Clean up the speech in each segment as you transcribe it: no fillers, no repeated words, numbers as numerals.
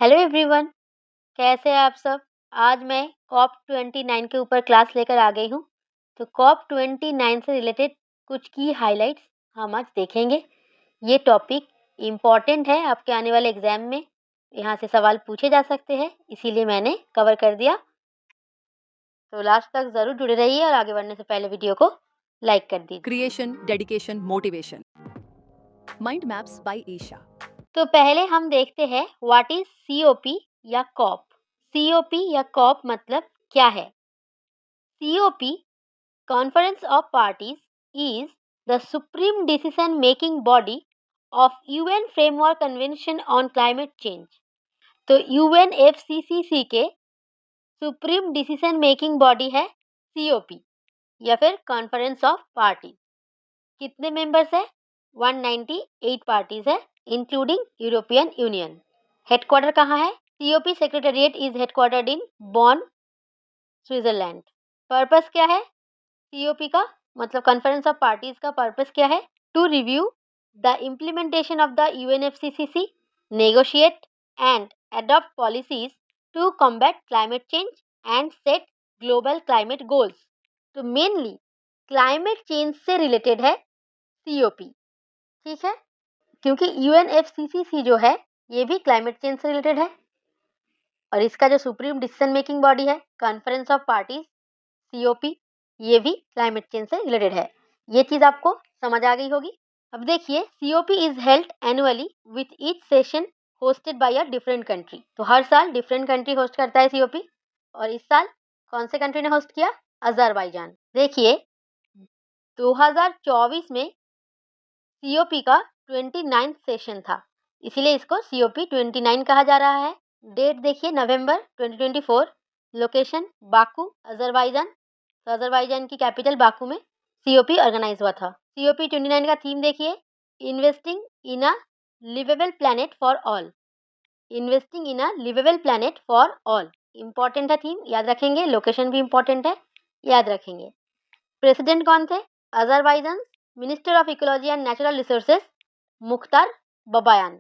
Hello everyone, कैसे हैं आप सब? आज मैं कॉप 29 के ऊपर क्लास लेकर आ गई हूँ। तो कॉप 29 से रिलेटेड कुछ की हाइलाइट्स हम आज देखेंगे। ये टॉपिक इम्पॉर्टेंट है आपके आने वाले एग्जाम में। यहाँ से सवाल पूछे जा सकते हैं, इसीलिए मैंने कवर कर दिया। तो लास्ट तक ज़रूर जुड़े रहिए और आगे बढ़ने से पहले वीडियो को लाइक कर दीजिए। Creation, dedication, motivation. Mind Maps by Isha. तो पहले हम देखते हैं व्हाट इज सीओपी या कॉप। सीओपी या कॉप मतलब क्या है? COP Conference of Parties is the supreme decision-making body of UN Framework Convention on Climate Change. तो UNFCCC के सुप्रीम डिसीजन मेकिंग बॉडी है COP या फिर कॉन्फ्रेंस ऑफ पार्टी। कितने मेंबर्स है? 198 पार्टीज है इंक्लूडिंग यूरोपियन यूनियन। हेडक्वार्टर कहाँ है? COP secretariat is headquartered in Bonn, Switzerland. Purpose क्या है सीओपी का, मतलब कॉन्फ्रेंस ऑफ पार्टीज का पर्पस क्या है? To review the implementation of the UNFCCC, negotiate and adopt policies to combat climate change and set global climate goals. तो mainly climate change से related है सीओपी, ठीक है, क्योंकि यूएनएफसीसीसी जो है ये भी क्लाइमेट चेंज से रिलेटेड है और इसका जो सुप्रीम डिसीजन मेकिंग बॉडी है कॉन्फ्रेंस ऑफ पार्टीज सीओपी, ये भी क्लाइमेट चेंज से रिलेटेड है। ये चीज आपको समझ आ गई होगी। अब देखिए, COP is held annually with each session hosted by a different country. तो हर साल डिफरेंट कंट्री होस्ट करता है सीओपी और इस साल कौन से कंट्री ने होस्ट किया? अजरबैजान। देखिए 2024 में सीओपी का 29 सेशन था, इसीलिए इसको सीओपी 29 कहा जा रहा है। डेट देखिए नवंबर 2024, लोकेशन बाकू, अजरबैजान। तो अजरबैजान की कैपिटल बाकू में सीओपी ऑर्गेनाइज हुआ था। सीओपी 29 का थीम देखिए, investing in a liveable planet for all. Investing in a liveable planet for all important है थीम, याद रखेंगे। लोकेशन भी इंपॉर्टेंट है, याद रखेंगे। प्रेसिडेंट कौन थे? Azerbaijan minister of ecology and natural resources Mukhtar Babayan.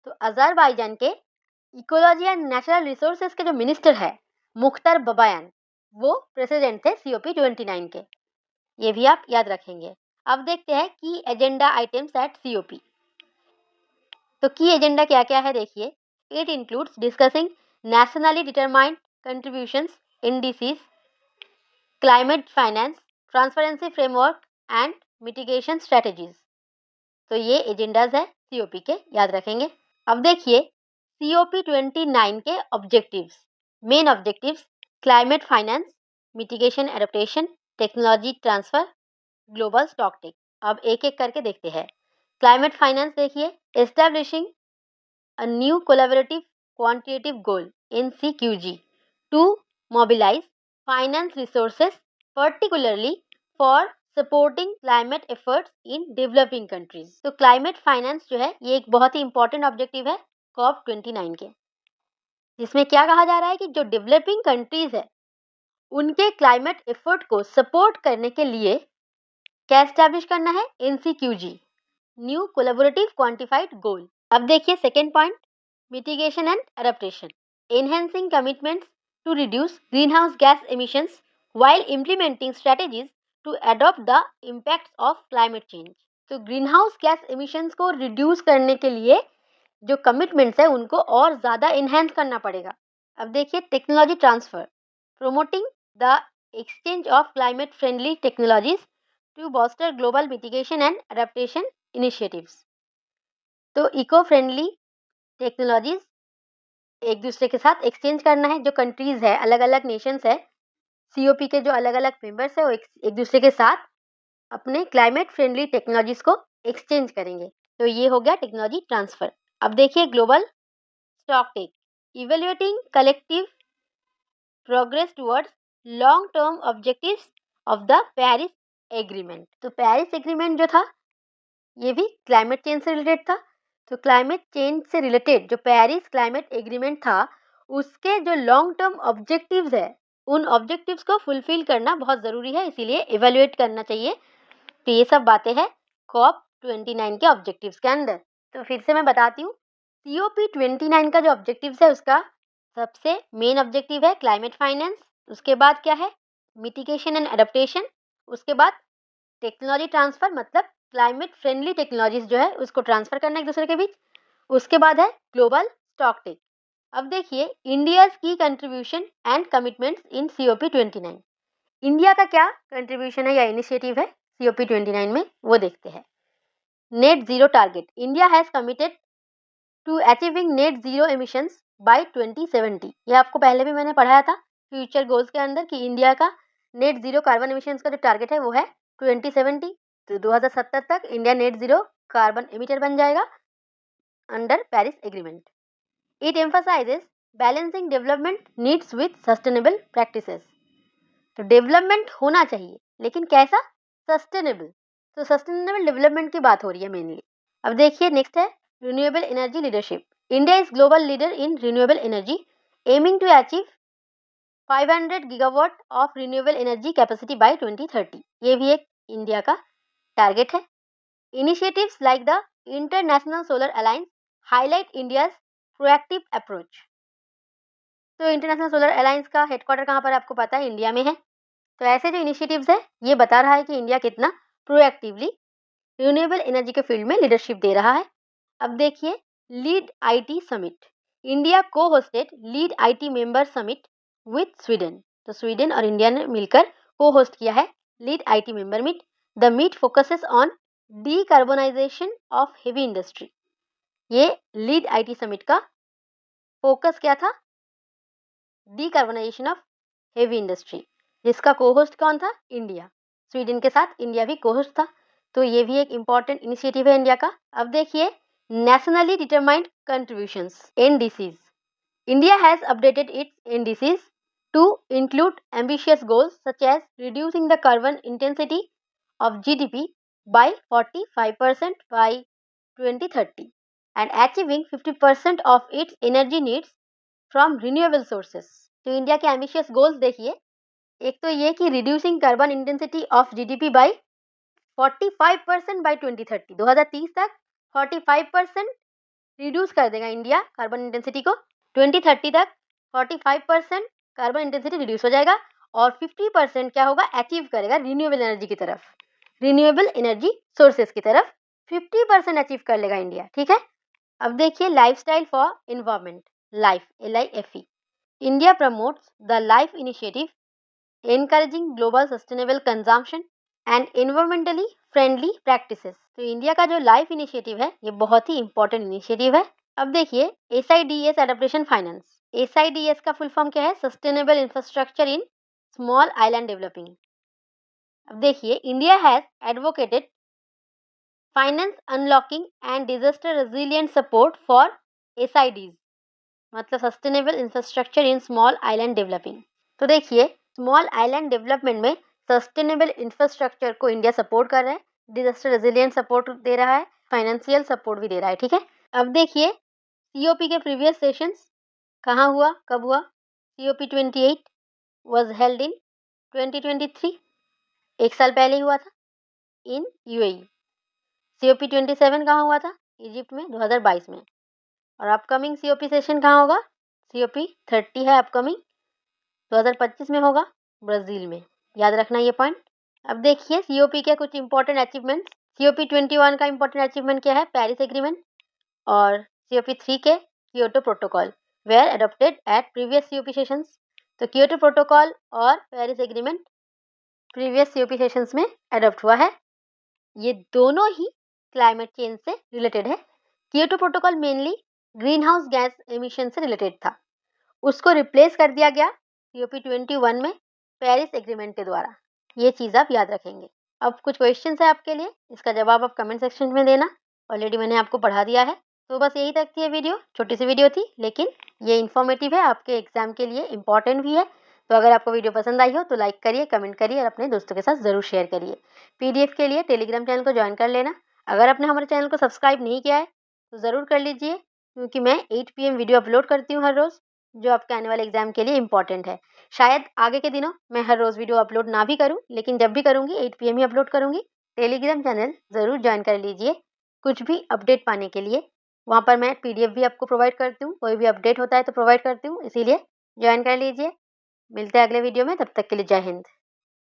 तो अजरबैजान के इकोलॉजी एंड नेचुरल रिसोर्सेज के जो मिनिस्टर है मुख्तार बबायान, वो प्रेसिडेंट थे सीओपी 29 के। ये भी आप याद रखेंगे। अब देखते हैं की एजेंडा आइटम्स एट सीओपी। तो की एजेंडा क्या क्या है देखिए, it includes discussing nationally determined contributions, indices, climate finance, transparency framework and mitigation strategies. तो ये एजेंडाज है सीओपी के, याद रखेंगे। अब देखिए सीओपी 29 के objectives. Main objectives climate finance, mitigation adaptation, technology transfer, global stocktake. अब एक एक करके देखते हैं। क्लाइमेट फाइनेंस देखिए, establishing a new collaborative quantitative goal NCQG to mobilize finance resources particularly for supporting climate efforts in developing countries. तो climate finance जो है ये एक बहुत ही इंपॉर्टेंट ऑब्जेक्टिव है कॉप 29 के, जिसमें क्या कहा जा रहा है कि जो डेवलपिंग कंट्रीज है उनके क्लाइमेट एफर्ट को सपोर्ट करने के लिए क्या एस्टैब्लिश करना है? NCQG, new collaborative quantified goal. अब देखिए second point, mitigation and adaptation, enhancing commitments to reduce greenhouse gas emissions while implementing strategies to adopt the impacts of climate change. तो ग्रीनहाउस गैस एमिशंस को reduce करने के लिए जो commitments है उनको और ज़्यादा इन्हेंस करना पड़ेगा। अब देखिए technology transfer, promoting the exchange of climate friendly technologies to bolster global mitigation and adaptation initiatives. तो इको फ्रेंडली टेक्नोलॉजीज एक दूसरे के साथ एक्सचेंज करना है। जो कंट्रीज है, अलग अलग नेशंस है, सीओपी के जो अलग अलग मेंबर्स है वो एक दूसरे के साथ अपने क्लाइमेट फ्रेंडली टेक्नोलॉजीज को एक्सचेंज करेंगे। तो ये हो गया टेक्नोलॉजी ट्रांसफर। अब देखिए global stocktake, evaluating collective progress towards long term objectives of the Paris agreement. तो पेरिस एग्रीमेंट जो था ये भी क्लाइमेट चेंज से रिलेटेड था। तो क्लाइमेट चेंज से रिलेटेड जो पेरिस क्लाइमेट एग्रीमेंट था उसके जो लॉन्ग टर्म ऑब्जेक्टिव्स है उन ऑब्जेक्टिव्स को फुलफिल करना बहुत ज़रूरी है, इसीलिए इवेल्युएट करना चाहिए। तो ये सब बातें हैं कॉप 29 के ऑब्जेक्टिव्स के अंदर। तो फिर से मैं बताती हूँ, COP29 का जो ऑब्जेक्टिव्स है उसका सबसे मेन ऑब्जेक्टिव है क्लाइमेट फाइनेंस, उसके बाद क्या है मिटिगेशन एंड एडेप्टेशन, उसके बाद टेक्नोलॉजी ट्रांसफर मतलब क्लाइमेट फ्रेंडली टेक्नोलॉजीज जो है उसको ट्रांसफर करना एक दूसरे के बीच, उसके बाद है ग्लोबल स्टॉक टेक। अब देखिए इंडियाज की contribution and commitments in COP29। India का क्या कंट्रीब्यूशन है या इनिशिएटिव है COP29 में वो देखते हैं। Net zero target, India has committed to achieving net zero emissions by 2070। ये आपको पहले भी मैंने पढ़ाया था फ्यूचर गोल्स के अंदर कि इंडिया का नेट जीरो कार्बन एमिशंस का जो टारगेट है वो है 2070। तो 2070 तक India net zero carbon emitter बन जाएगा under Paris agreement. It emphasises balancing development needs with sustainable practices. तो डेवलपमेंट होना चाहिए लेकिन कैसा, सस्टेनेबल। तो सस्टेनेबल डेवलपमेंट की बात हो रही है मेनली। अब देखिए नेक्स्ट है renewable energy leadership. India is global leader in renewable energy aiming to achieve 500 gigawatt of renewable energy capacity by 2030। ये भी एक इंडिया का टारगेट है। Initiatives like the international solar alliance highlight India's proactive approach. तो international solar alliance का headquarter कहाँ पर है आपको पता है, इंडिया में है। तो ऐसे जो इनिशिएटिव्स है ये बता रहा है कि इंडिया कितना प्रोएक्टिवली रिन्यूएबल एनर्जी के फील्ड में लीडरशिप दे रहा है। अब देखिए लीड आईटी समिट, इंडिया को hosted lead IT member summit with Sweden. तो स्वीडन और इंडिया ने मिलकर को होस्ट किया है lead IT member meet. The meet focuses on decarbonisation of heavy industry. ये लीड आईटी समिट का फोकस क्या था, डीकार्बोनाइजेशन ऑफ हेवी इंडस्ट्री, जिसका को होस्ट कौन था, इंडिया। स्वीडन के साथ इंडिया भी को होस्ट था। तो ये भी एक इम्पॉर्टेंट इनिशिएटिव है इंडिया का। अब देखिए nationally determined contributions NDCs। India has updated its NDCs to include ambitious goals such as reducing the carbon intensity of GDP by 45% by 2030 and achieving 50% of its energy needs from renewable sources। तो India के ambitious goals देखिए, एक तो ये कि reducing carbon intensity of GDP by 45% by 2030। 2030 तक 45% reduce कर देगा इंडिया कार्बन इंटेंसिटी को। 2030 तक 45% कार्बन इंटेंसिटी रिड्यूस हो जाएगा और 50% क्या होगा, अचीव करेगा रिन्यूएबल एनर्जी की तरफ, रिन्यूएबल एनर्जी सोर्सेस की तरफ 50% अचीव कर लेगा इंडिया। ठीक है। अब देखिए lifestyle for environment, life LIFE। India promotes the life initiative encouraging global sustainable consumption and environmentally friendly practices. तो इंडिया का जो लाइफ इनिशिएटिव है ये बहुत ही इंपॉर्टेंट इनिशिएटिव है। अब देखिए SIDS एडेप्टेशन फाइनेंस। SIDS का फुल फॉर्म क्या है, sustainable infrastructure in small island developing. अब देखिए India has advocated finance unlocking and disaster resilient support for SIDs मतलब sustainable infrastructure in small island developing. तो देखिए स्मॉल आइलैंड डेवलपमेंट में sustainable infrastructure को इंडिया सपोर्ट कर रहा है, डिजास्टर रेजिलिएंट सपोर्ट दे रहा है, फाइनेंशियल सपोर्ट भी दे रहा है। ठीक है। अब देखिए COP के प्रीवियस सेशंस कहाँ हुआ, कब हुआ। COP28 वाज हेल्ड इन 2023, एक साल पहले हुआ था इन UAE। COP27 कहाँ हुआ था, इजिप्ट में 2022 में। और अपकमिंग COP सेशन कहाँ होगा, COP30 है अपकमिंग 2025 में होगा ब्राज़ील में, याद रखना ये पॉइंट। अब देखिए COP के कुछ इंपॉर्टेंट अचीवमेंट्स। COP21 का इंपॉर्टेंट अचीवमेंट क्या है, पेरिस एग्रीमेंट। और COP3 के Kyoto protocol were adopted at previous COP sessions. तो क्योटो प्रोटोकॉल और Paris agreement previous COP sessions में अडॉप्ट हुआ है। ये दोनों ही क्लाइमेट चेंज से रिलेटेड है। Kyoto protocol mainly greenhouse gas emission से रिलेटेड था, उसको रिप्लेस कर दिया गया COP21 में पेरिस एग्रीमेंट के द्वारा। ये चीज़ आप याद रखेंगे। अब कुछ क्वेश्चंस है आपके लिए, इसका जवाब आप कमेंट सेक्शन में देना। ऑलरेडी मैंने आपको पढ़ा दिया है। तो बस यही तक थी ये वीडियो, छोटी सी वीडियो थी लेकिन ये इन्फॉर्मेटिव है, आपके एग्जाम के लिए इम्पॉर्टेंट भी है। तो अगर आपको वीडियो पसंद आई हो तो लाइक करिए, कमेंट करिए और अपने दोस्तों के साथ ज़रूर शेयर करिए। PDF के लिए टेलीग्राम चैनल को ज्वाइन कर लेना। अगर आपने हमारे चैनल को सब्सक्राइब नहीं किया है तो ज़रूर कर लीजिए, क्योंकि मैं 8 PM वीडियो अपलोड करती हूँ हर रोज़, जो आपके आने वाले एग्जाम के लिए इंपॉर्टेंट है। शायद आगे के दिनों मैं हर रोज़ वीडियो अपलोड ना भी करूँ, लेकिन जब भी करूँगी 8 PM ही अपलोड करूँगी। टेलीग्राम चैनल ज़रूर ज्वाइन कर लीजिए कुछ भी अपडेट पाने के लिए। वहाँ पर मैं PDF भी आपको प्रोवाइड करती हूँ, कोई भी अपडेट होता है तो प्रोवाइड करती हूँ, इसीलिए जॉइन कर लीजिए। मिलते हैं अगले वीडियो में, तब तक के लिए जय हिंद।